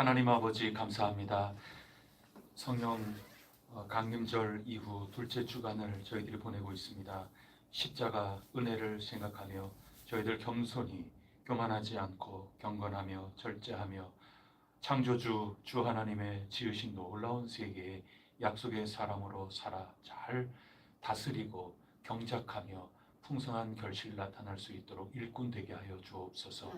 하나님 아버지 감사합니다. 성령 강림절 이후 둘째 주간을 저희들이 보내고 있습니다. 십자가 은혜를 생각하며 저희들 겸손히 교만하지 않고 경건하며 절제하며 창조주 주 하나님의 지으신 놀라운 세계에 약속의 사람으로 살아 잘 다스리고 경작하며 풍성한 결실 나타날 수 있도록 일꾼 되게 하여 주옵소서.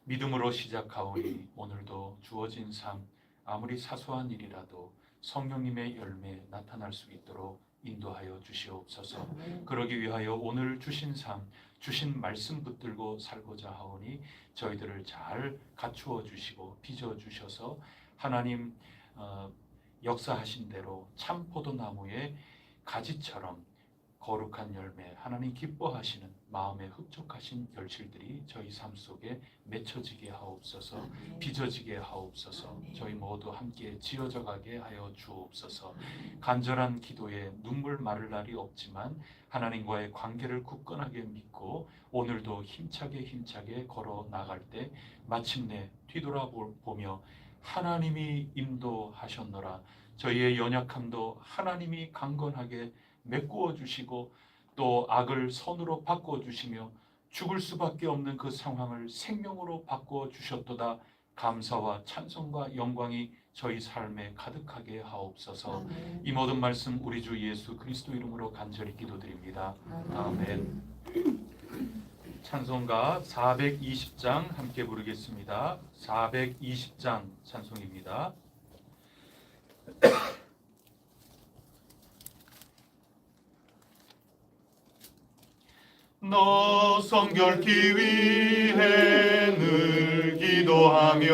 믿음으로 시작하오니 오늘도 주어진 삶 아무리 사소한 일이라도 성령님의 열매 나타날 수 있도록 인도하여 주시옵소서. 그러기 위하여 오늘 주신 삶 주신 말씀 붙들고 살고자 하오니 저희들을 잘 갖추어 주시고 빚어 주셔서 하나님 역사하신 대로 참 포도나무의 가지처럼 거룩한 열매, 하나님 기뻐하시는 마음에 흡족하신 결실들이 저희 삶 속에 맺혀지게 하옵소서. 빚어지게 하옵소서. 저희 모두 함께 지어져 가게 하여 주옵소서. 간절한 기도에 눈물 마를 날이 없지만 하나님과의 관계를 굳건하게 믿고 오늘도 힘차게 걸어 나갈 때 마침내 뒤돌아보며 하나님이 인도하셨노라. 저희의 연약함도 하나님이 강건하게 메꾸어 주시고 또 악을 선으로 바꾸어 주시며 죽을 수밖에 없는 그 상황을 생명으로 바꾸어 주셨도다. 감사와 찬송과 영광이 저희 삶에 가득하게 하옵소서. 이 모든 말씀 우리 주 예수 그리스도 이름으로 간절히 기도드립니다. 아멘. 찬송가 420장 함께 부르겠습니다. 420장 찬송입니다. 너 성결케 위해 늘 기도하며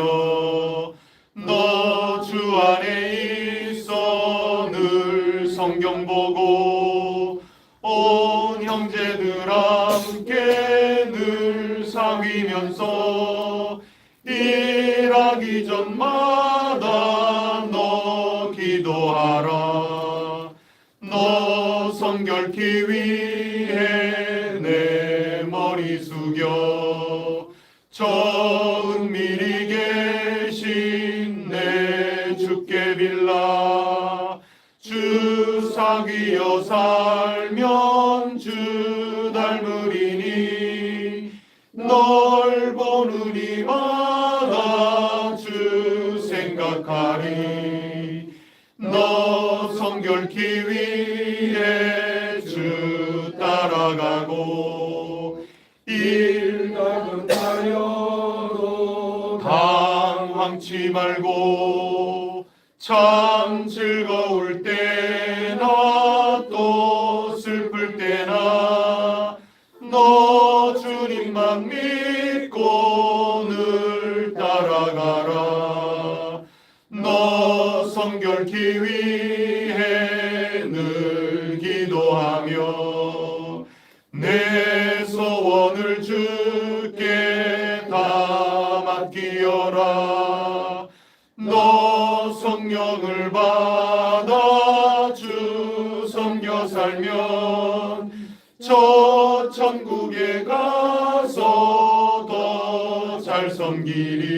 너 주 안에 있어 늘 성경 보고 온 형제들 함께 늘 사귀면서 일하기 전마다 너 기도하라. 너 성결케 위해 내 머리 숙여 저 은밀히 계신 내 주께 빌라. 주 사귀어 살면 주 닮으리니 널 보는 이마다 주 생각하리. 너 성결케 위해 주 따라가고 일각은 하여도 당황치 말고 참 즐거울 때나 또 슬플 때나 너 주님만 믿고 늘 따라가라. 너 성결케 위해 늘 기도하며 내 소원을 주께 다 맡기어라. 너 성령을 받아 주 섬겨 살면 저 천국에 가서 더 잘 섬기리.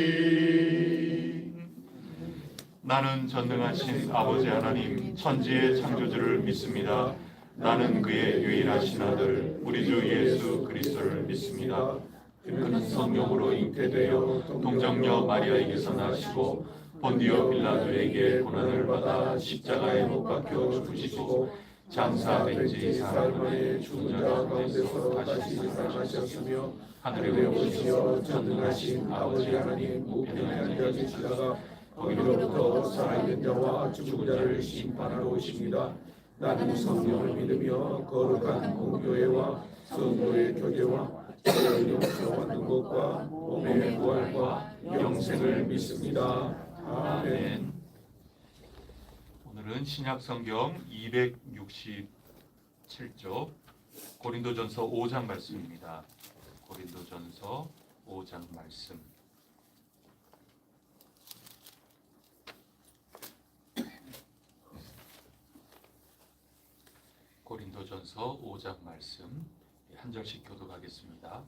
나는 전능하신 아버지 하나님 천지의 창조주를 믿습니다. 나는 그의 유일하신 아들 우리 주 예수 그리스도를 믿습니다. 그는 성령으로 잉태되어 동정녀 마리아에게서 나시고 본디오 빌라도에게 고난을 받아 십자가에 못 박혀 죽으시고 장사된 지 사흘 만에 죽은 자 가운데서 다시 살아나셨으며 하늘에 오르시어 전능하신 아버지 하나님 우편에 앉아 계시다가 거기로부터 살아있는 자와 죽은 자를 심판하러 오십니다. 나는 성령을 믿으며 거룩한 공교회와 성도의 교제와 영생을 얻는 것과 몸의 부활과 영생을 믿습니다. 아멘. 오늘은 신약성경 267쪽 고린도전서 5장 말씀입니다. 고린도전서 5장 말씀. 고린도전서 5장 말씀 한 절씩 교독하겠습니다.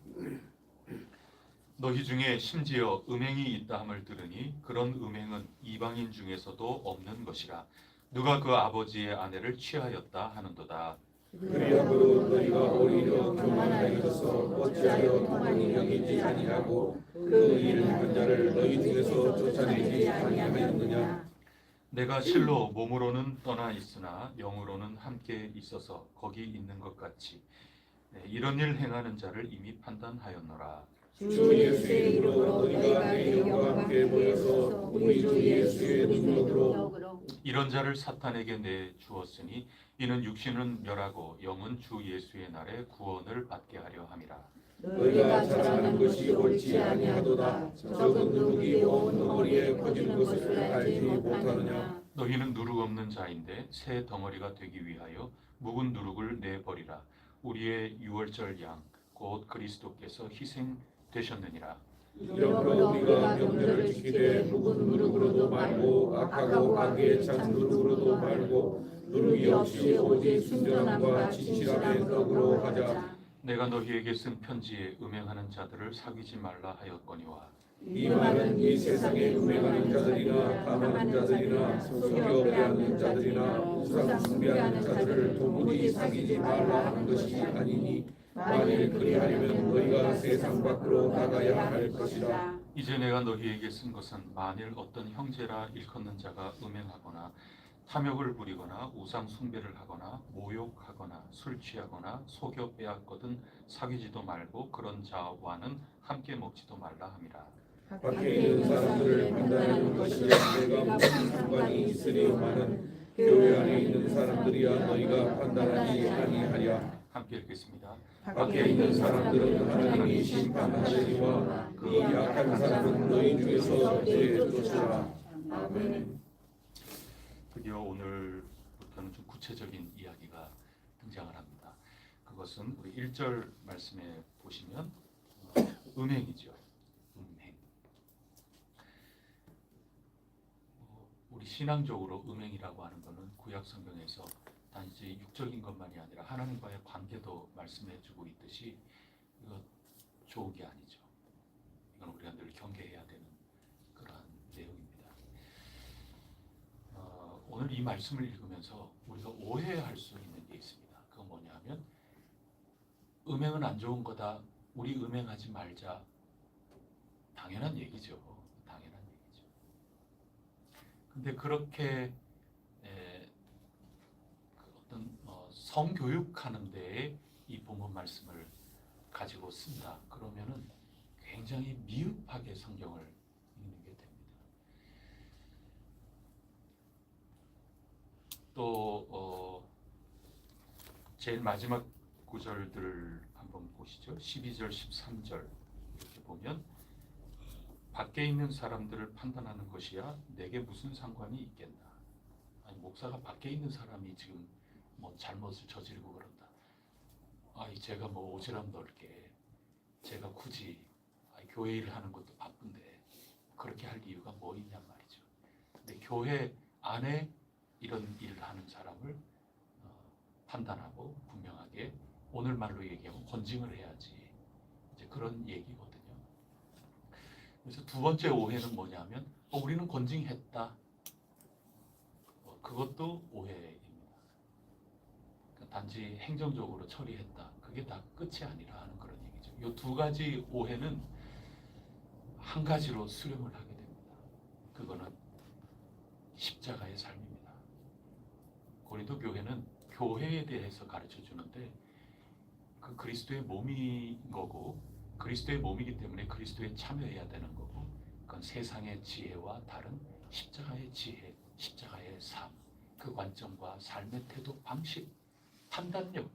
너희 중에 심지어 음행이 있다 함을 들으니 그런 음행은 이방인 중에서도 없는 것이라. 누가 그 아버지의 아내를 취하였다 하는도다. 그리하므로 너희가 오히려 교만하여져서 어찌하여 통하니 여기지 아니하고 그 일을 한 자를 너희 중에서 쫓아내지 아니하였느냐. 내가 실로 몸으로는 떠나 있으나 영으로는 함께 있어서 거기 있는 것 같이 이런 일 행하는 자를 이미 판단하였노라. 주 예수의 이름으로 너희가 내 영과 함께 모여서 우리 주 예수의 능력으로 이런 자를 사탄에게 내주었으니 이는 육신은 멸하고 영은 주 예수의 날에 구원을 받게 하려 함이라. 너희가 잘하는 것이 옳지 아니하도다. 적은 누룩이 온 덩어리에 퍼지는 것을 알지 못하느냐. 너희는 누룩 없는 자인데 새 덩어리가 되기 위하여 묵은 누룩을 내버리라. 우리의 유월절 양 곧 그리스도께서 희생되셨느니라. 이러므로 우리가 명절을 지키되 묵은 누룩으로도 말고 악하고 악에 찬 누룩으로도 말고 누룩이 없이 오직 순전함과 진실함의 떡으로 하자. 내가 너희에게 쓴 편지에 음행하는 자들을 사귀지 말라 하였거니와 이 말은 이 세상에 음행하는 자들이나 탐하는 자들이나 속여 빼앗는 자들이나 우상 숭배하는 자들을 도무지 사귀지 말라 하는 것이 아니니 만일 그리하려면 너희가 세상 밖으로 나가야 할 것이라. 이제 내가 너희에게 쓴 것은 만일 어떤 형제라 일컫는 자가 음행하거나 탐욕을 부리거나 우상 숭배를 하거나 모욕하거나 술 취하거나 속여 빼앗거든 사귀지도 말고 그런 자와는 함께 먹지도 말라 함이라. 밖에 있는 사람들을 판단하는 것이 내가 무슨 상관이 있으리요마는 교회 안에 있는 사람들이야 너희가 판단하지 아니하랴. 함께 읽겠습니다. 밖에 있는 사람들은 하나님이 심판하시리와 이 약한 사람은 너희 중에서 내쫓으라. 아멘. 드디어 오늘부터는 좀 구체적인 이야기가 등장을 합니다. 그것은 우리 1절 말씀에 보시면 음행이죠. 음행. 우리 신앙적으로 음행이라고 하는 것은 구약 성경에서 단지 육적인 것만이 아니라 하나님과의 관계도 말씀해주고 있듯이 이거 좋은 게 아니죠. 이건 우리가 늘 경계해야 되는 그러한 내용입니다. 오늘 이 말씀을 읽으면서 우리가 오해할 수 있는 게 있습니다. 그건 뭐냐면 음행은 안 좋은 거다. 우리 음행하지 말자. 당연한 얘기죠. 당연한 얘기죠. 근데 그렇게 어떤 성교육하는 데에 이 본문 말씀을 가지고 쓴다. 그러면은 굉장히 미흡하게 성경을 읽는 게 됩니다. 또 제일 마지막 구절들을 한번 보시죠. 12절, 13절 이렇게 보면 밖에 있는 사람들을 판단하는 것이야 내게 무슨 상관이 있겠나. 아니, 목사가 밖에 있는 사람이 지금 뭐 잘못을 저지르고 그런다. 아니 제가 뭐 오지랖 넓게 제가 굳이 교회 일을 하는 것도 바쁜데 그렇게 할 이유가 뭐 있냔 말이죠. 근데 교회 안에 이런 일을 하는 사람을 판단하고 분명하게 오늘 말로 얘기하면 권징을 해야지. 이제 그런 얘기거든요. 그래서 두 번째 오해는 뭐냐면 우리는 권징했다. 그것도 오해입니다. 그러니까 단지 행정적으로 처리했다. 그게 다 끝이 아니라 하는 그런 얘기죠. 이 두 가지 오해는 한 가지로 수렴을 하게 됩니다. 그거는 십자가의 삶입니다. 고린도 교회는 교회에 대해서 가르쳐 주는데 그 그리스도의 몸인 거고 그리스도의 몸이기 때문에 그리스도에 참여해야 되는 거고 그건 세상의 지혜와 다른 십자가의 지혜, 십자가의 삶, 그 관점과 삶의 태도, 방식, 판단력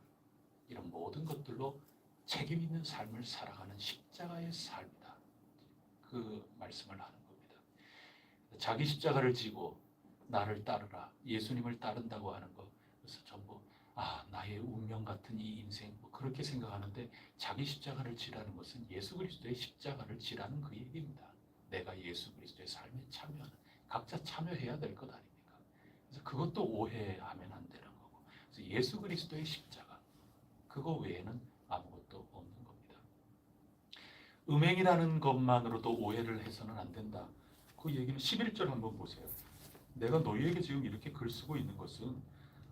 이런 모든 것들로 책임 있는 삶을 살아가는 십자가의 삶이다. 그 말씀을 하는 겁니다. 자기 십자가를 지고 나를 따르라, 예수님을 따른다고 하는 것, 그래서 전부 나의 운명 같은 이 인생 뭐 그렇게 생각하는데 자기 십자가를 지라는 것은 예수 그리스도의 십자가를 지라는 그 얘기입니다. 내가 예수 그리스도의 삶에 참여하는, 각자 참여해야 될 것 아닙니까? 그래서 그것도 오해하면 안 되는 거고, 그래서 예수 그리스도의 십자가 그거 외에는 아무것도 없는 겁니다. 음행이라는 것만으로도 오해를 해서는 안 된다. 그 얘기는 11절 한번 보세요. 내가 너희에게 지금 이렇게 글 쓰고 있는 것은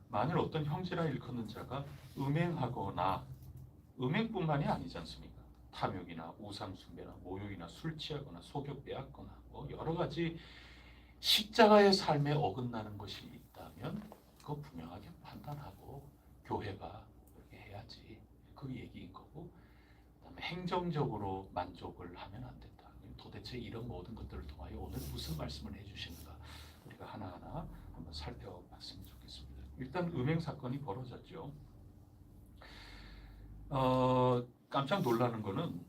만일 어떤 형제라 일컫는 자가 음행하거나 음행뿐만이 아니지 않습니까? 탐욕이나 우상숭배나 모욕이나 술 취하거나 속여 빼앗거나 뭐 여러 가지 십자가의 삶에 어긋나는 것이 있다면 그거 분명하게 판단하고 교회가 그렇게 해야지 그 얘기인 거고, 그다음에 행정적으로 만족을 하면 안 된다. 도대체 이런 모든 것들을 통하여 오늘 무슨 말씀을 해주시는가 우리가 하나하나 한번 살펴봤으면 좋겠습니다. 일단 음행 사건이 벌어졌죠. 깜짝 놀라는 거는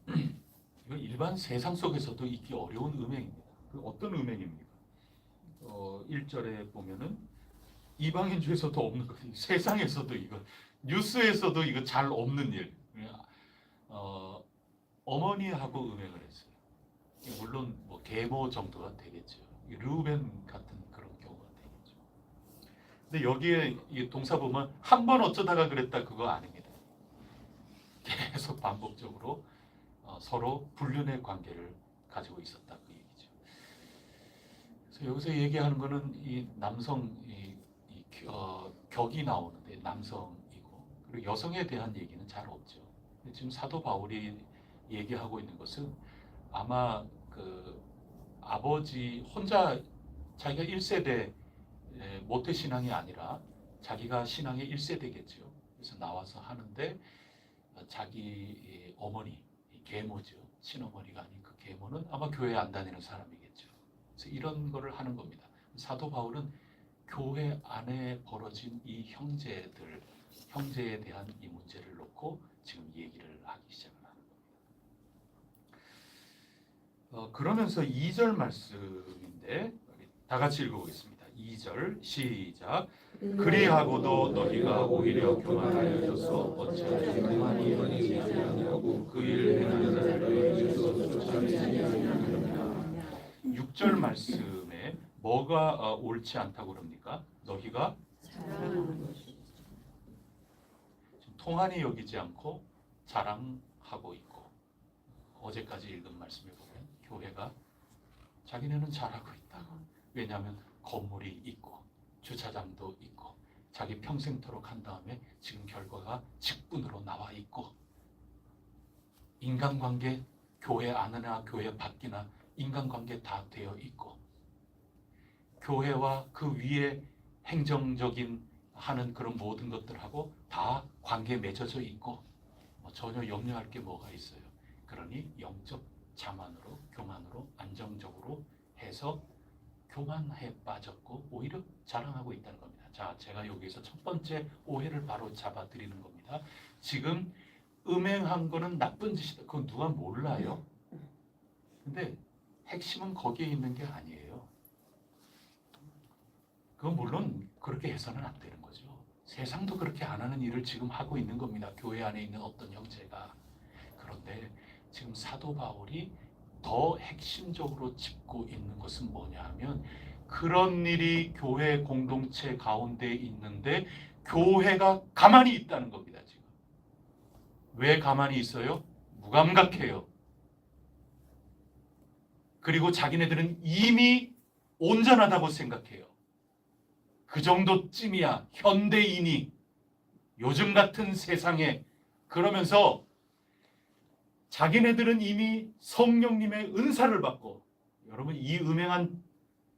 이거 일반 세상 속에서도 있기 어려운 음행입니다. 그 어떤 음행입니까? 1절에 보면은 이방인주에서도 없는 것, 세상에서도 이거 뉴스에서도 이거 잘 없는 일. 어머니하고 음행을 했어요. 물론 뭐 계모 정도가 되겠죠. 르우벤 같은 그런 경우가 되겠죠. 근데 여기에 이 동사 보면 한 번 어쩌다가 그랬다 그거 아닙니다. 계속 반복적으로 서로 불륜의 관계를 가지고 있었다 그 얘기죠. 그래서 여기서 얘기하는 거는 이 남성 격이 나오는데 남성이고, 그리고 여성에 대한 얘기는 잘 없죠. 지금 사도 바울이 얘기하고 있는 것은 아마 그 아버지 혼자 자기가 1세대 모태 신앙이 아니라 자기가 신앙의 1세대겠죠. 그래서 나와서 하는데 자기 어머니 계모죠. 친어머니가 아닌 그 계모는 아마 교회 안 다니는 사람이겠죠. 그래서 이런 거를 하는 겁니다. 사도 바울은 교회 안에 벌어진 이 형제에 대한 이 문제를 놓고 지금 얘기를 하기 시작을 하는 겁니다. 그러면서 2절 말씀인데 다 같이 읽어보겠습니다. 2절 시작. 그리하고도 너희가 오히려 교만하여져서 어찌하여 교만이 여기지 아니하고 그 일 행하는 자들에게서 쫓아내지 아니하느냐. 6절 말씀에 뭐가 옳지 않다고 그럽니까? 너희가 통한이 여기지 않고 자랑하고 있고, 어제까지 읽은 말씀에 보면 교회가 자기네는 잘하고 있다고. 왜냐하면 건물이 있고 주차장도 있고 자기 평생토록 한 다음에 지금 결과가 직분으로 나와 있고, 인간관계 교회 안이나 교회 밖이나 인간관계 다 되어 있고, 교회와 그 위에 행정적인 하는 그런 모든 것들하고 다 관계 맺어져 있고, 전혀 염려할 게 뭐가 있어요. 그러니 영적 자만으로 교만으로 안정적으로 해서 교만에 빠졌고 오히려 자랑하고 있다는 겁니다. 자, 제가 여기서 첫 번째 오해를 바로 잡아드리는 겁니다. 지금 음행한 거는 나쁜 짓이다. 그건 누가 몰라요. 근데 핵심은 거기에 있는 게 아니에요. 그건 물론 그렇게 해서는 안 되는 거죠. 세상도 그렇게 안 하는 일을 지금 하고 있는 겁니다. 교회 안에 있는 어떤 형제가. 그런데 지금 사도 바울이 더 핵심적으로 짚고 있는 것은 뭐냐 하면, 그런 일이 교회 공동체 가운데 있는데 교회가 가만히 있다는 겁니다. 지금 왜 가만히 있어요? 무감각해요. 그리고 자기네들은 이미 온전하다고 생각해요. 그 정도쯤이야 현대인이 요즘 같은 세상에. 그러면서 자기네들은 이미 성령님의 은사를 받고, 여러분 이 음행한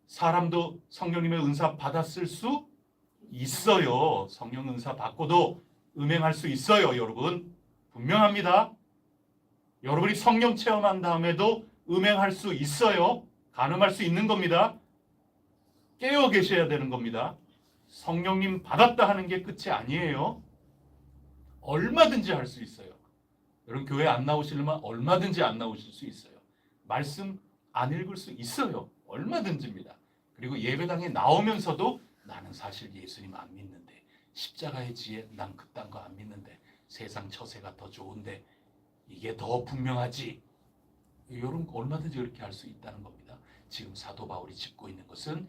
사람도 성령님의 은사 받았을 수 있어요. 성령 은사 받고도 음행할 수 있어요. 여러분 분명합니다. 여러분이 성령 체험한 다음에도 음행할 수 있어요. 가늠할 수 있는 겁니다. 깨어 계셔야 되는 겁니다. 성령님 받았다 하는 게 끝이 아니에요. 얼마든지 할 수 있어요. 여러분 교회 안 나오시려면 얼마든지 안 나오실 수 있어요. 말씀 안 읽을 수 있어요. 얼마든지입니다. 그리고 예배당에 나오면서도 나는 사실 예수님 안 믿는데, 십자가의 지혜 난 그딴 거 안 믿는데, 세상 처세가 더 좋은데 이게 더 분명하지. 여러분 얼마든지 그렇게 할 수 있다는 겁니다. 지금 사도 바울이 짚고 있는 것은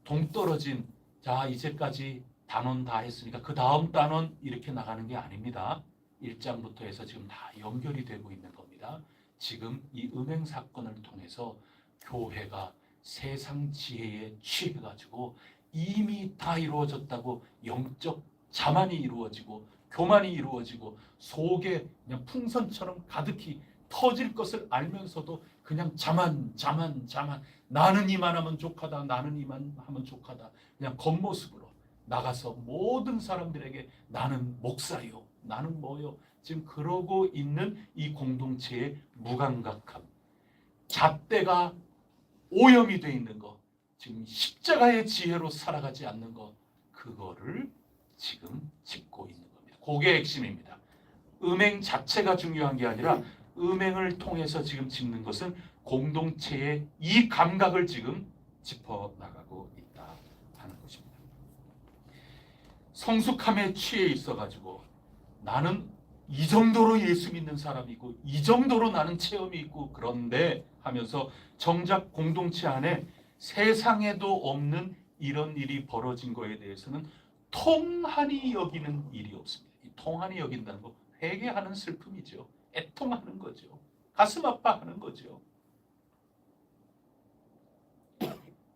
동떨어진, 자 이제까지 단원 다 했으니까 그 다음 단원 이렇게 나가는 게 아닙니다. 1장부터 해서 지금 다 연결이 되고 있는 겁니다. 지금 이 음행 사건을 통해서 교회가 세상 지혜에 취해가지고 이미 다 이루어졌다고 영적 자만이 이루어지고 교만이 이루어지고 속에 그냥 풍선처럼 가득히 터질 것을 알면서도 그냥 자만 나는 이만하면 족하다, 나는 이만하면 족하다, 그냥 겉모습으로 나가서 모든 사람들에게 나는 목사요, 나는 뭐요, 지금 그러고 있는 이 공동체의 무감각함, 잣대가 오염이 돼 있는 거, 지금 십자가의 지혜로 살아가지 않는 거, 그거를 지금 짚고 있는 겁니다. 그게 핵심입니다. 음행 자체가 중요한 게 아니라 음행을 통해서 지금 짚는 것은 공동체의 이 감각을 지금 짚어나가고 있다 하는 것입니다. 성숙함에 취해 있어가지고 나는 이 정도로 예수 믿는 사람이고 이 정도로 나는 체험이 있고 그런데 하면서 정작 공동체 안에 세상에도 없는 이런 일이 벌어진 거에 대해서는 통한이 여기는 일이 없습니다. 이 통한이 여긴다는 거 회개하는 슬픔이죠. 애통하는 거죠. 가슴 아파하는 거죠.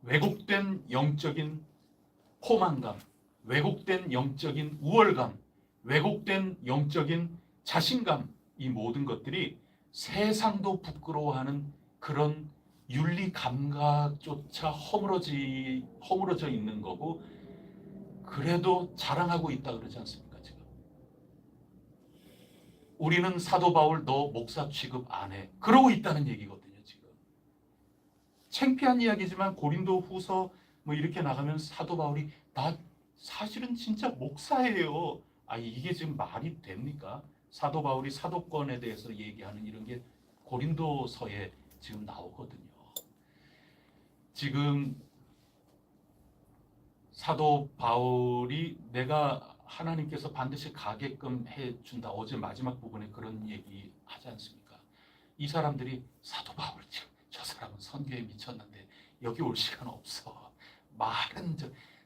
왜곡된 영적인 포만감, 왜곡된 영적인 우월감, 왜곡된 영적인 자신감, 이 모든 것들이 세상도 부끄러워하는 그런 윤리 감각조차 허물어져 있는 거고, 그래도 자랑하고 있다 그러지 않습니까? 지금 우리는 사도 바울 너 목사 취급 안 해, 그러고 있다는 얘기거든요. 지금 창피한 이야기지만 고린도 후서 뭐 이렇게 나가면 사도 바울이 나 사실은 진짜 목사예요. 아, 이게 지금 말이 됩니까? 사도 바울이 사도권에 대해서 얘기하는 이런 게 고린도서에 지금 나오거든요. 지금 사도 바울이 내가 하나님께서 반드시 가게끔 해준다. 어제 마지막 부분에 그런 얘기 하지 않습니까? 이 사람들이 사도 바울, 저 사람은 선교에 미쳤는데 여기 올 시간 없어.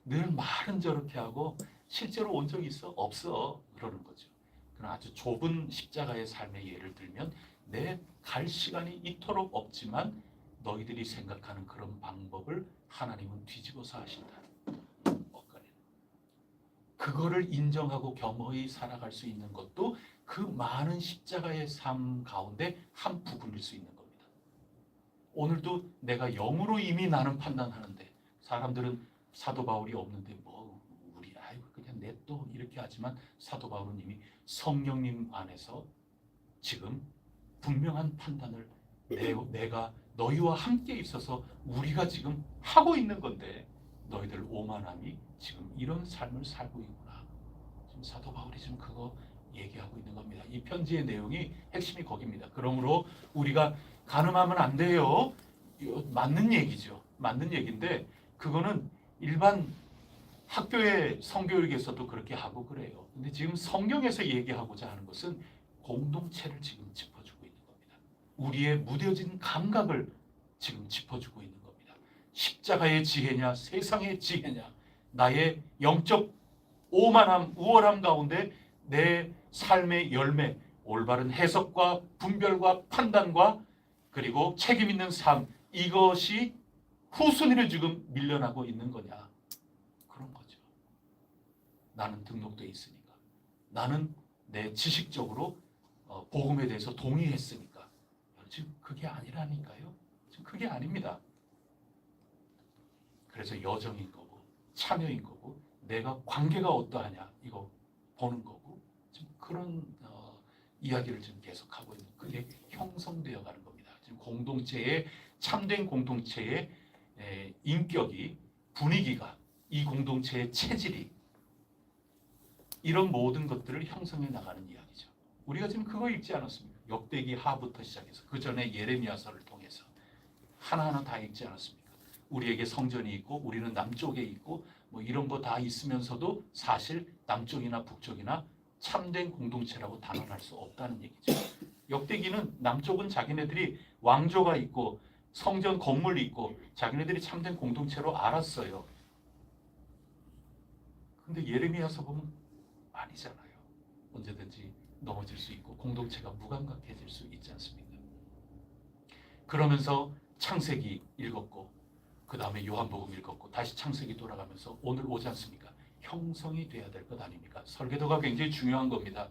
늘 말은 저렇게 하고 실제로 온 적 있어? 없어. 그러는 거죠. 그런 아주 좁은 십자가의 삶의 예를 들면 내 갈 시간이 이토록 없지만 너희들이 생각하는 그런 방법을 하나님은 뒤집어서 하신다. 그거를 인정하고 겸허히 살아갈 수 있는 것도 그 많은 십자가의 삶 가운데 한 부분일 수 있는 겁니다. 오늘도 내가 영으로 이미 나는 판단하는데 사람들은 사도 바울이 없는데 뭐 우리 아이고 그냥 냅둬 이렇게 하지만 사도 바울은 이미 성령님 안에서 지금 분명한 판단을 내가 너희와 함께 있어서 우리가 지금 하고 있는 건데 너희들 오만함이 지금 이런 삶을 살고 있구나. 지금 사도 바울이 지금 그거 얘기하고 있는 겁니다. 이 편지의 내용이 핵심이 거기입니다. 그러므로 우리가 간음하면 안 돼요. 이거 맞는 얘기죠. 맞는 얘기인데 그거는 일반 학교의 성교육에서도 그렇게 하고 그래요. 근데 지금 성경에서 얘기하고자 하는 것은 공동체를 지금 짚어주고 있는 겁니다. 우리의 무뎌진 감각을 지금 짚어주고 있는 겁니다. 십자가의 지혜냐 세상의 지혜냐, 나의 영적 오만함 우월함 가운데 내 삶의 열매, 올바른 해석과 분별과 판단과 그리고 책임 있는 삶, 이것이 후순위를 지금 밀려나고 있는 거냐, 그런 거죠. 나는 등록돼 있으니까, 나는 내 지식적으로 복음에 대해서 동의했으니까. 지금 그게 아니라니까요. 지금 그게 아닙니다. 그래서 여정인 거고 참여인 거고 내가 관계가 어떠하냐 이거 보는 거고 지금 그런 이야기를 지금 계속하고 있는, 그게 형성되어 가는 겁니다. 지금 공동체의 참된 공동체의 인격이, 분위기가, 이 공동체의 체질이, 이런 모든 것들을 형성해 나가는 이야기죠. 우리가 지금 그거 읽지 않았습니까? 역대기 하부터 시작해서 그 전에 예레미야서를 통해서 하나하나 다 읽지 않았습니까? 우리에게 성전이 있고 우리는 남쪽에 있고 뭐 이런 거 다 있으면서도 사실 남쪽이나 북쪽이나 참된 공동체라고 단언할 수 없다는 얘기죠. 역대기는 남쪽은 자기네들이 왕조가 있고 성전 건물이 있고 자기네들이 참된 공동체로 알았어요. 근데 예레미야서 보면 아니잖아요. 언제든지 넘어질 수 있고 공동체가 무감각해질 수 있지 않습니까? 그러면서 창세기 읽었고 그 다음에 요한복음 읽었고 다시 창세기 돌아가면서 오늘 오지 않습니까? 형성이 돼야 될 것 아닙니까? 설계도가 굉장히 중요한 겁니다.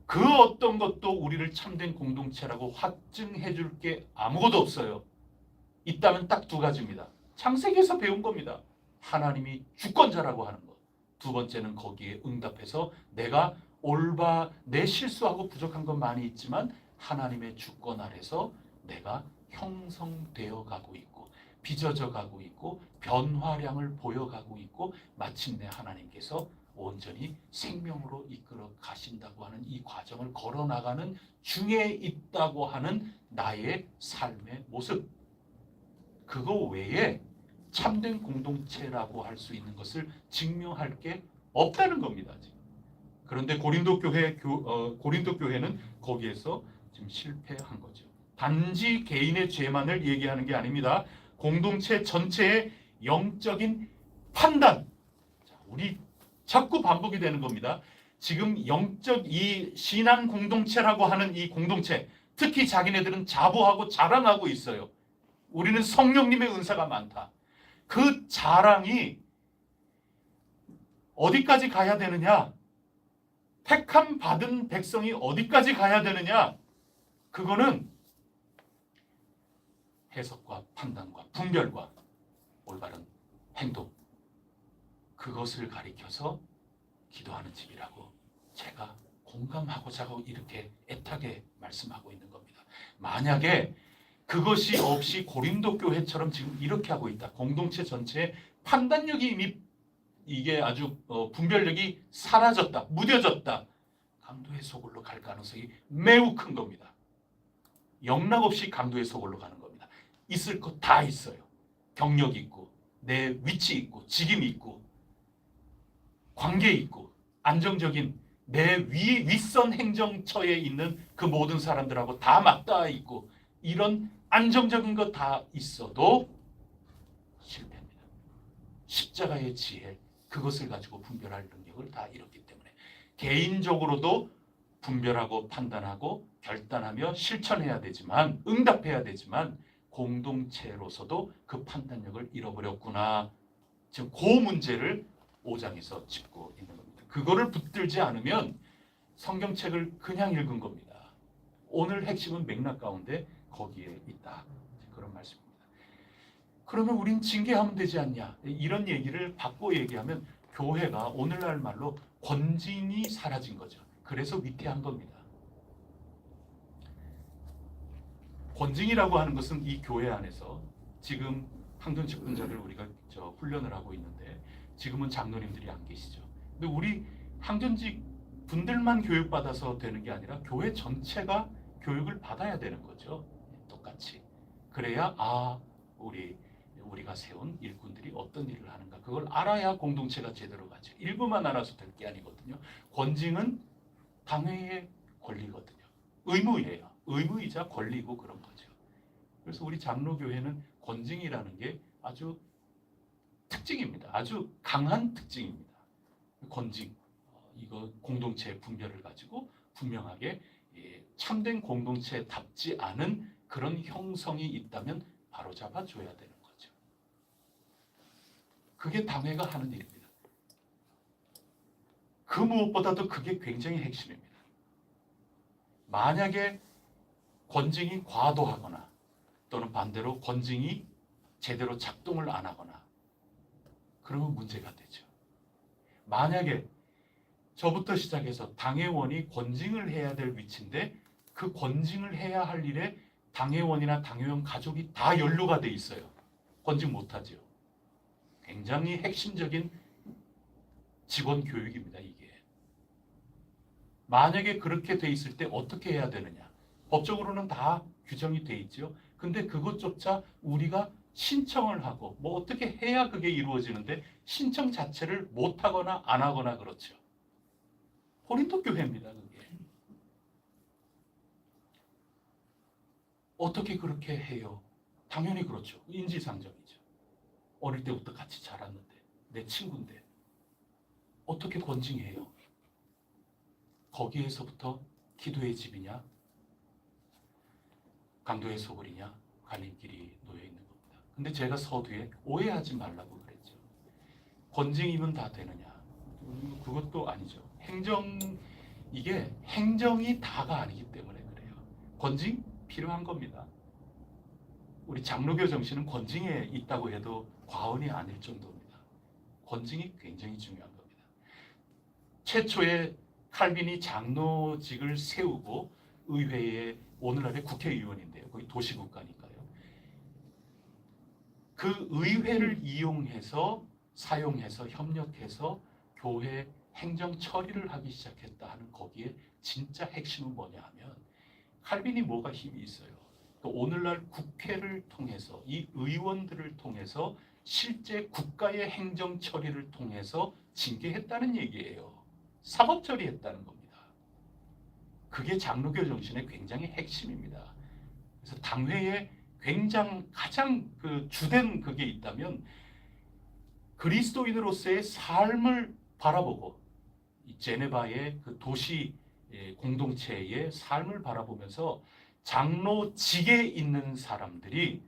그 어떤 것도 우리를 참된 공동체라고 확증해 줄 게 아무것도 없어요. 있다면 딱 두 가지입니다. 창세기에서 배운 겁니다. 하나님이 주권자라고 하는 것. 두 번째는 거기에 응답해서 내가 내 실수하고 부족한 건 많이 있지만 하나님의 주권 아래서 내가 형성되어 가고 있고 빚어져 가고 있고 변화량을 보여가고 있고 마침내 하나님께서 온전히 생명으로 이끌어 가신다고 하는 이 과정을 걸어나가는 중에 있다고 하는 나의 삶의 모습. 그거 외에 참된 공동체라고 할 수 있는 것을 증명할 게 없다는 겁니다. 지금. 그런데 고린도 교회는 거기에서 지금 실패한 거죠. 단지 개인의 죄만을 얘기하는 게 아닙니다. 공동체 전체의 영적인 판단. 자, 우리 자꾸 반복이 되는 겁니다. 지금 영적 이 신앙 공동체라고 하는 이 공동체, 특히 자기네들은 자부하고 자랑하고 있어요. 우리는 성령님의 은사가 많다. 그 자랑이 어디까지 가야 되느냐? 택함 받은 백성이 어디까지 가야 되느냐? 그거는 해석과 판단과 분별과 올바른 행동, 그것을 가리켜서 기도하는 집이라고 제가 공감하고자 하고 이렇게 애타게 말씀하고 있는 겁니다. 만약에 그것이 없이 고린도 교회처럼 지금 이렇게 하고 있다. 공동체 전체의 판단력이 이미 이게 아주 분별력이 사라졌다. 무뎌졌다. 강도의 소굴로 갈 가능성이 매우 큰 겁니다. 영락없이 강도의 소굴로 가는 겁니다. 있을 것 다 있어요. 경력이 있고 내 위치 있고 직임이 있고 관계 있고 안정적인 내 윗선 행정처에 있는 그 모든 사람들하고 다 맞닿아 있고 이런 안정적인 것 다 있어도 실패합니다. 십자가의 지혜, 그것을 가지고 분별할 능력을 다 잃었기 때문에 개인적으로도 분별하고 판단하고 결단하며 실천해야 되지만 응답해야 되지만 공동체로서도 그 판단력을 잃어버렸구나. 지금 그 문제를 5장에서 짚고 있는 겁니다. 그거를 붙들지 않으면 성경책을 그냥 읽은 겁니다. 오늘 핵심은 맥락 가운데 거기에 있다. 그런 말씀입니다. 그러면 우린 징계하면 되지 않냐? 이런 얘기를 바꿔 얘기하면 교회가 오늘날 말로 권징이 사라진 거죠. 그래서 위태한 겁니다. 권징이라고 하는 것은 이 교회 안에서 지금 항전 직분자들 우리가 훈련을 하고 있는데 지금은 장로님들이 안 계시죠. 근데 우리 항전직 분들만 교육받아서 되는 게 아니라 교회 전체가 교육을 받아야 되는 거죠. 똑같이. 그래야 우리가 세운 일꾼들이 어떤 일을 하는가 그걸 알아야 공동체가 제대로 가죠. 일부만 알아서 될 게 아니거든요. 권징은 당회의 권리거든요. 의무예요. 의무이자 권리고 그런 거죠. 그래서 우리 장로교회는 권징이라는 게 아주 특징입니다. 아주 강한 특징입니다. 권징, 이거 공동체 분별을 가지고 분명하게 참된 공동체답지 않은 그런 형성이 있다면 바로 잡아줘야 되는 거죠. 그게 당회가 하는 일입니다. 그 무엇보다도 그게 굉장히 핵심입니다. 만약에 권징이 과도하거나 또는 반대로 권징이 제대로 작동을 안 하거나 그러면 문제가 되죠. 만약에 저부터 시작해서 당회원이 권징을 해야 될 위치인데 그 권징을 해야 할 일에 당회원이나 당회원 가족이 다 연루가 돼 있어요. 권징 못하죠. 굉장히 핵심적인 직원 교육입니다. 이게. 만약에 그렇게 돼 있을 때 어떻게 해야 되느냐. 법적으로는 다 규정이 돼 있죠. 근데 그것조차 우리가 신청을 하고 뭐 어떻게 해야 그게 이루어지는데 신청 자체를 못하거나 안 하거나 그렇죠. 고린도 교회입니다. 그게. 어떻게 그렇게 해요? 당연히 그렇죠. 인지상정이죠. 어릴 때부터 같이 자랐는데 내 친구인데 어떻게 권징해요? 거기에서부터 기도의 집이냐? 강도의 소굴이냐 갈림길이 놓여 있는 겁니다. 근데 제가 서두에 오해하지 말라고 그랬죠. 권징이면 다 되느냐? 그것도 아니죠. 이게 행정이 다가 아니기 때문에 그래요. 권징 필요한 겁니다. 우리 장로교 정신은 권징에 있다고 해도 과언이 아닐 정도입니다. 권징이 굉장히 중요한 겁니다. 최초에 칼빈이 장로직을 세우고 의회에 오늘날의 국회의원인데요. 거기 도시국가니까요. 그 의회를 이용해서 사용해서 협력해서 교회 행정 처리를 하기 시작했다 하는 거기에 진짜 핵심은 뭐냐 하면 칼빈이 뭐가 힘이 있어요. 오늘날 국회를 통해서 이 의원들을 통해서 실제 국가의 행정 처리를 통해서 징계했다는 얘기예요. 사법 처리했다는 겁니다. 그게 장로교 정신의 굉장히 핵심입니다. 그래서 당회에 가장 그 주된 그게 있다면 그리스도인으로서의 삶을 바라보고 이 제네바의 그 도시 공동체의 삶을 바라보면서 장로직에 있는 사람들이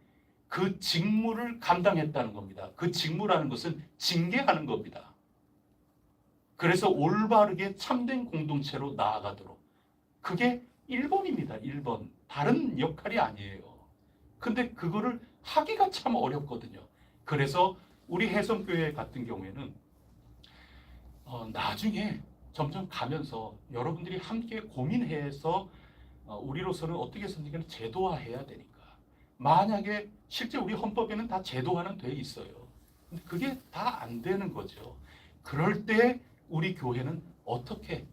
그 직무를 감당했다는 겁니다. 그 직무라는 것은 징계하는 겁니다. 그래서 올바르게 참된 공동체로 나아가도록. 그게 1번입니다. 1번. 다른 역할이 아니에요. 근데 그거를 하기가 참 어렵거든요. 그래서 우리 해성교회 같은 경우에는 나중에 점점 가면서 여러분들이 함께 고민해서 우리로서는 어떻게 해서든 제도화해야 되니까. 만약에 실제 우리 헌법에는 다 제도화는 돼 있어요. 근데 그게 다 안 되는 거죠. 그럴 때 우리 교회는 어떻게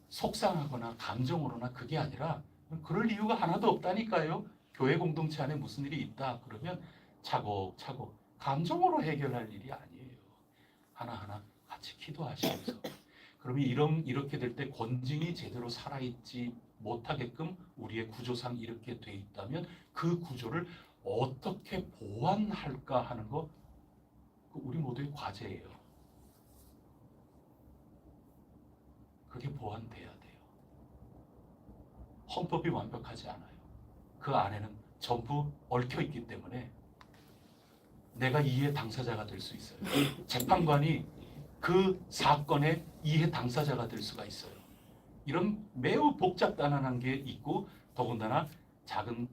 속상하거나 감정으로나 그게 아니라 그럴 이유가 하나도 없다니까요. 교회 공동체 안에 무슨 일이 있다 그러면 차곡차곡 감정으로 해결할 일이 아니에요. 하나하나 같이 기도하시면서. 그러면 이렇게 될 때 권징이 제대로 살아있지 못하게끔 우리의 구조상 이렇게 돼 있다면 그 구조를 어떻게 보완할까 하는 거 우리 모두의 과제예요. 그게 보완돼야 돼요. 헌법이 완벽하지 않아요. 그 안에는 전부 얽혀 있기 때문에 내가 이해 당사자가 될 수 있어요. 재판관이 그 사건의 이해 당사자가 될 수가 있어요. 이런 매우 복잡단안한 게 있고 더군다나 작은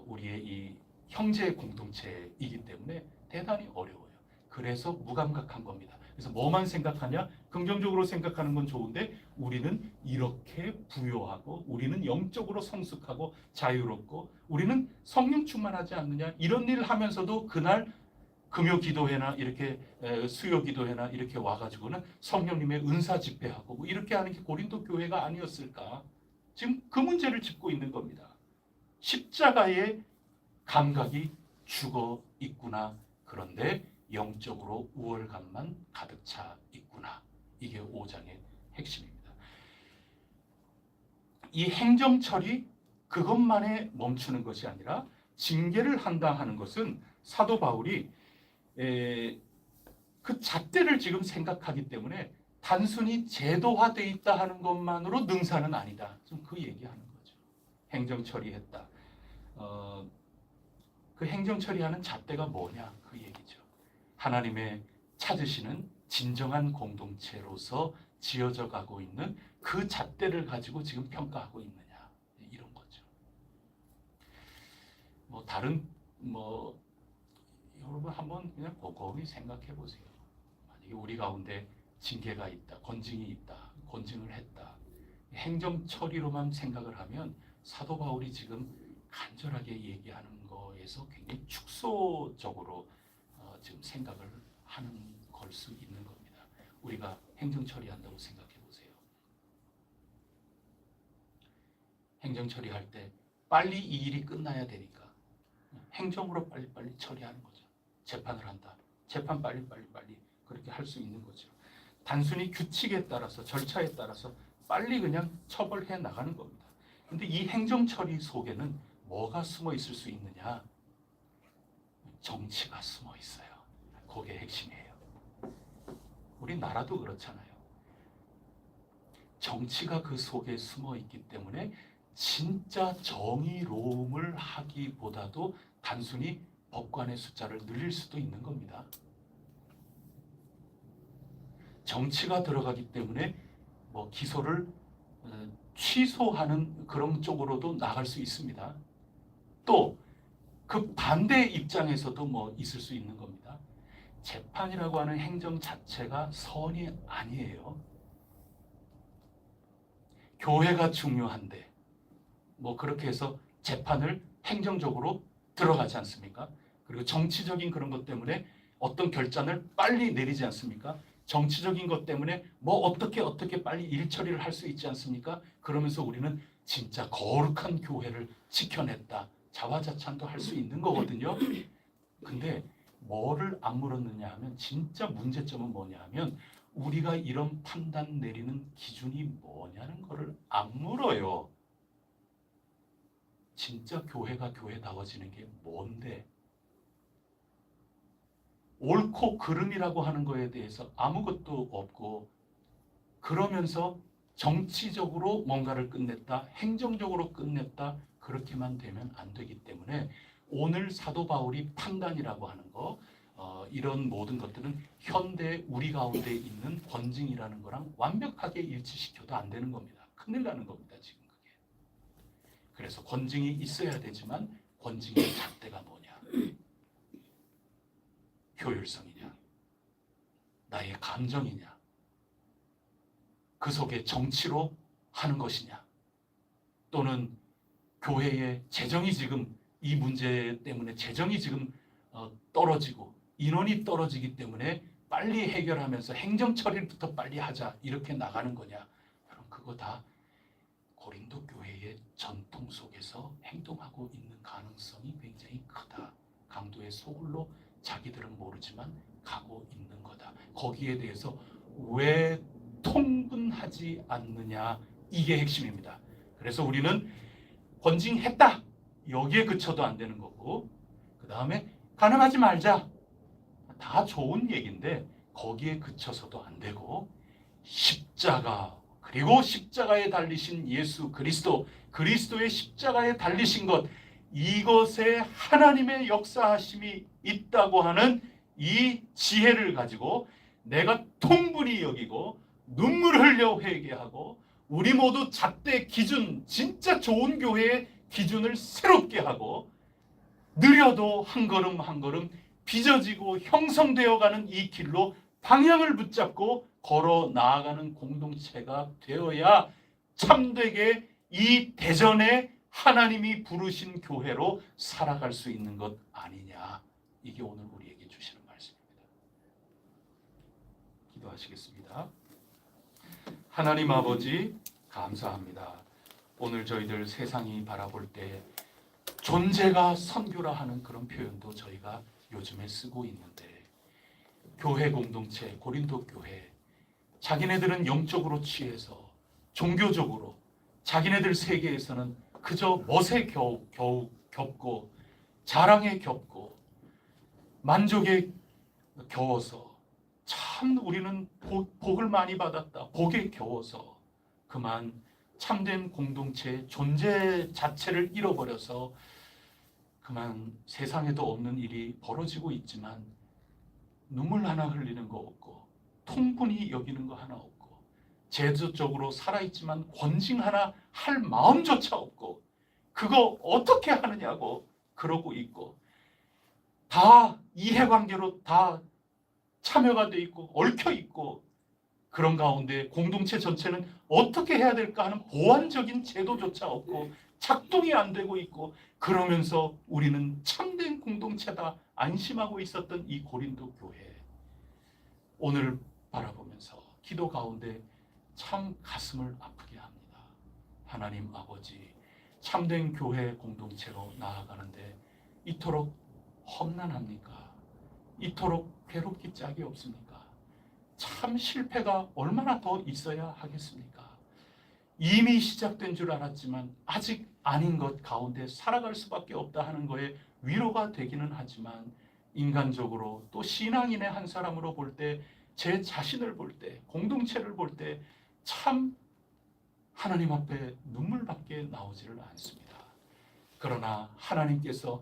우리의 이 형제 공동체이기 때문에 대단히 어려워요. 그래서 무감각한 겁니다. 그래서 뭐만 생각하냐? 긍정적으로 생각하는 건 좋은데 우리는 이렇게 부요하고 우리는 영적으로 성숙하고 자유롭고 우리는 성령 충만하지 않느냐? 이런 일을 하면서도 그날 금요 기도회나 이렇게 수요 기도회나 이렇게 와가지고는 성령님의 은사 집회하고 뭐 이렇게 하는 게 고린도 교회가 아니었을까? 지금 그 문제를 짚고 있는 겁니다. 십자가의 감각이 죽어 있구나. 그런데 영적으로 우월감만 가득 차 있구나. 이게 5장의 핵심입니다. 이 행정처리 그것만에 멈추는 것이 아니라 징계를 한다 하는 것은 사도 바울이 그 잣대를 지금 생각하기 때문에 단순히 제도화되어 있다 하는 것만으로 능사는 아니다. 지금 그 얘기하는 거죠. 행정 처리했다. 그 행정 처리하는 잣대가 뭐냐? 그 얘기죠. 하나님의 찾으시는 진정한 공동체로서 지어져 가고 있는 그 잣대를 가지고 지금 평가하고 있느냐? 이런 거죠. 여러분 한번 그냥 곰곰이 생각해 보세요. 만약에 우리 가운데 징계가 있다, 권징이 있다, 권징을 했다. 행정 처리로만 생각을 하면 사도 바울이 지금 간절하게 얘기하는 거에서 굉장히 축소적으로 지금 생각을 하는 걸 수 있는 겁니다. 우리가 행정 처리한다고 생각해 보세요. 행정 처리할 때 빨리 이 일이 끝나야 되니까 행정으로 빨리빨리 처리하는 거죠. 재판을 한다. 재판 빨리 그렇게 할 수 있는 거죠. 단순히 규칙에 따라서 절차에 따라서 빨리 그냥 처벌해 나가는 겁니다. 근데 이 행정 처리 속에는 뭐가 숨어 있을 수 있느냐? 정치가 숨어 있어요. 그게 핵심이에요. 우리나라도 그렇잖아요. 정치가 그 속에 숨어 있기 때문에 진짜 정의로움을 하기보다도 단순히 법관의 숫자를 늘릴 수도 있는 겁니다. 정치가 들어가기 때문에 뭐 기소를 취소하는 그런 쪽으로도 나갈 수 있습니다. 또 그 반대 입장에서도 뭐 있을 수 있는 겁니다. 재판이라고 하는 행정 자체가 선이 아니에요. 교회가 중요한데 뭐 그렇게 해서 재판을 행정적으로 들어가지 않습니까? 그리고 정치적인 그런 것 때문에 어떤 결단을 빨리 내리지 않습니까? 정치적인 것 때문에 뭐 어떻게 빨리 일 처리를 할 수 있지 않습니까? 그러면서 우리는 진짜 거룩한 교회를 지켜냈다. 자화자찬도 할 수 있는 거거든요. 근데 뭐를 안 물었느냐 하면 진짜 문제점은 뭐냐 하면 우리가 이런 판단 내리는 기준이 뭐냐는 거를 안 물어요. 진짜 교회가 교회다워지는 게 뭔데? 옳고 그름이라고 하는 거에 대해서 아무것도 없고 그러면서 정치적으로 뭔가를 끝냈다, 행정적으로 끝냈다 그렇게만 되면 안 되기 때문에 오늘 사도 바울이 판단이라고 하는 거 이런 모든 것들은 현대 우리 가운데 있는 권징이라는 거랑 완벽하게 일치시켜도 안 되는 겁니다. 큰일 나는 겁니다. 지금 그게. 그래서 권징이 있어야 되지만 권징의 잣대가 뭐냐? 효율성이냐? 나의 감정이냐? 그 속에 정치로 하는 것이냐? 또는 교회의 재정이 지금 이 문제 때문에 재정이 지금 떨어지고 인원이 떨어지기 때문에 빨리 해결하면서 행정 처리부터 빨리 하자 이렇게 나가는 거냐? 그럼 그거 다 고린도 교회의 전통 속에서 행동하고 있는 가능성이 굉장히 크다. 강도의 소굴로 자기들은 모르지만 가고 있는 거다. 거기에 대해서 왜 통분하지 않느냐 이게 핵심입니다. 그래서 우리는 권징했다 여기에 그쳐도 안 되는 거고 그 다음에 가늠하지 말자 다 좋은 얘기인데 거기에 그쳐서도 안 되고 십자가 그리고 십자가에 달리신 예수 그리스도 그리스도의 십자가에 달리신 것 이것에 하나님의 역사하심이 있다고 하는 이 지혜를 가지고 내가 통분히 여기고 눈물 흘려 회개하고 우리 모두 잣대 기준 진짜 좋은 교회의 기준을 새롭게 하고 느려도 한 걸음 한 걸음 빚어지고 형성되어가는 이 길로 방향을 붙잡고 걸어 나아가는 공동체가 되어야 참되게 이 대전에 하나님이 부르신 교회로 살아갈 수 있는 것 아니냐. 이게 오늘 우리에게 주시는 말씀입니다. 기도하시겠습니다. 하나님 아버지 감사합니다. 오늘 저희들 세상이 바라볼 때 존재가 선교라 하는 그런 표현도 저희가 요즘에 쓰고 있는데 교회 공동체, 고린도 교회 자기네들은 영적으로 취해서 종교적으로 자기네들 세계에서는 그저 멋에 겨우 겹고 자랑에 겹고 만족에 겨워서 참 우리는 복을 많이 받았다. 복에 겨워서 그만 참된 공동체의 존재 자체를 잃어버려서 그만 세상에도 없는 일이 벌어지고 있지만 눈물 하나 흘리는 거 없고 통분히 여기는 거 하나 없고 제도적으로 살아있지만 권징 하나 할 마음조차 없고 그거 어떻게 하느냐고 그러고 있고 다 이해관계로 다 참여가 돼 있고 얽혀 있고 그런 가운데 공동체 전체는 어떻게 해야 될까 하는 보완적인 제도조차 없고 작동이 안 되고 있고 그러면서 우리는 참된 공동체다 안심하고 있었던 이 고린도 교회 오늘 바라보면서 기도 가운데 참 가슴을 아프게 합니다. 하나님 아버지 참된 교회 공동체로 나아가는데 이토록 험난합니까? 이토록 괴롭기 짝이 없습니까? 참 실패가 얼마나 더 있어야 하겠습니까? 이미 시작된 줄 알았지만 아직 아닌 것 가운데 살아갈 수밖에 없다 하는 거에 위로가 되기는 하지만 인간적으로 또 신앙인의 한 사람으로 볼 때 제 자신을 볼 때 공동체를 볼 때 참 하나님 앞에 눈물밖에 나오지를 않습니다. 그러나 하나님께서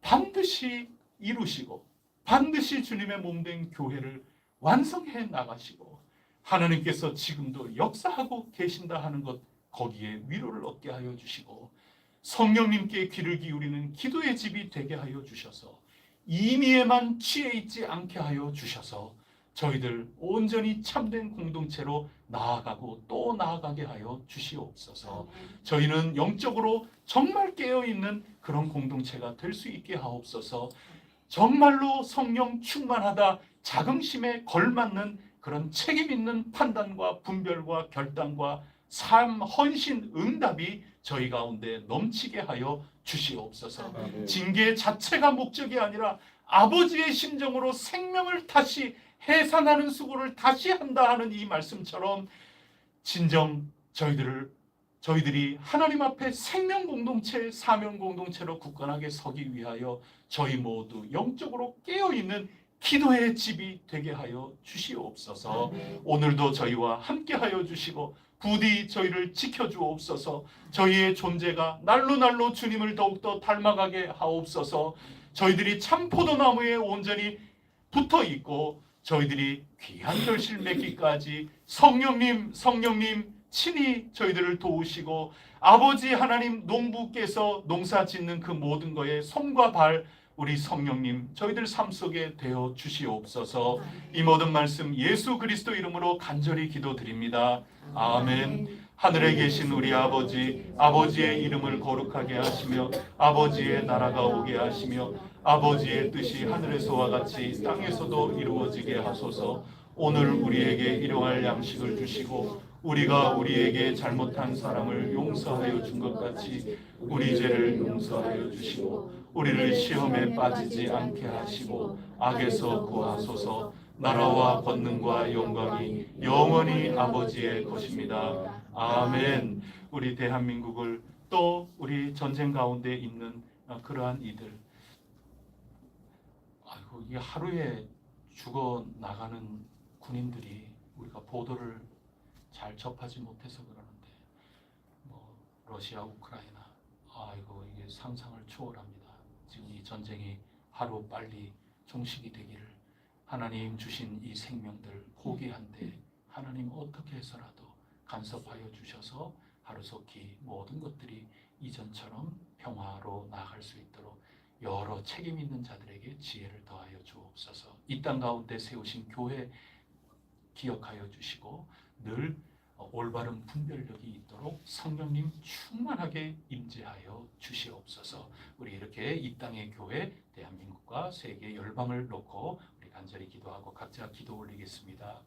반드시 이루시고 반드시 주님의 몸된 교회를 완성해 나가시고 하나님께서 지금도 역사하고 계신다 하는 것, 거기에 위로를 얻게 하여 주시고 성령님께 귀를 기울이는 기도의 집이 되게 하여 주셔서 임의에만 취해 있지 않게 하여 주셔서 저희들 온전히 참된 공동체로 나아가고 또 나아가게 하여 주시옵소서. 저희는 영적으로 정말 깨어있는 그런 공동체가 될 수 있게 하옵소서. 정말로 성령 충만하다 자긍심에 걸맞는 그런 책임 있는 판단과 분별과 결단과 삶, 헌신, 응답이 저희 가운데 넘치게 하여 주시옵소서. 아멘. 징계 자체가 목적이 아니라 아버지의 심정으로 생명을 다시 해산하는 수고를 다시 한다 하는 이 말씀처럼 진정 저희들이 하나님 앞에 생명 공동체, 사명 공동체로 굳건하게 서기 위하여 저희 모두 영적으로 깨어있는 기도의 집이 되게 하여 주시옵소서. 오늘도 저희와 함께 하여 주시고 부디 저희를 지켜주옵소서. 저희의 존재가 날로 날로 주님을 더욱더 닮아가게 하옵소서. 저희들이 참 포도나무에 온전히 붙어있고 저희들이 귀한 결실 맺기까지 성령님 친히 저희들을 도우시고 아버지 하나님 농부께서 농사 짓는 그 모든 거에 손과 발 우리 성령님 저희들 삶 속에 되어 주시옵소서. 이 모든 말씀 예수 그리스도 이름으로 간절히 기도드립니다. 아멘. 하늘에 계신 우리 아버지의 이름을 거룩하게 하시며 아버지의 나라가 오게 하시며 아버지의 뜻이 하늘에서와 같이 땅에서도 이루어지게 하소서. 오늘 우리에게 일용할 양식을 주시고 우리가 우리에게 잘못한 사람을 용서하여 준 것 같이 우리 죄를 용서하여 주시고 우리를 시험에 빠지지 않게 하시고 악에서 구하소서. 나라와 권능과 영광이 영원히 아버지의 것입니다. 아멘. 우리 대한민국을 또 우리 전쟁 가운데 있는 그러한 이들, 아이고 이게 하루에 죽어 나가는 군인들이 우리가 보도를 잘 접하지 못해서 그러는데 뭐 러시아, 우크라이나, 아이고 이게 상상을 초월합니다. 지금 이 전쟁이 하루 빨리 종식이 되기를 하나님 주신 이 생명들 포기한데 하나님 어떻게 해서라도 간섭하여 주셔서 하루속히 모든 것들이 이전처럼 평화로 나아갈 수 있도록 여러 책임 있는 자들에게 지혜를 더하여 주옵소서. 이 땅 가운데 세우신 교회 기억하여 주시고 늘 올바른 분별력이 있도록 성령님 충만하게 임재하여 주시옵소서. 우리 이렇게 이 땅의 교회, 대한민국과 세계 열방을 놓고 우리 간절히 기도하고 각자 기도 올리겠습니다.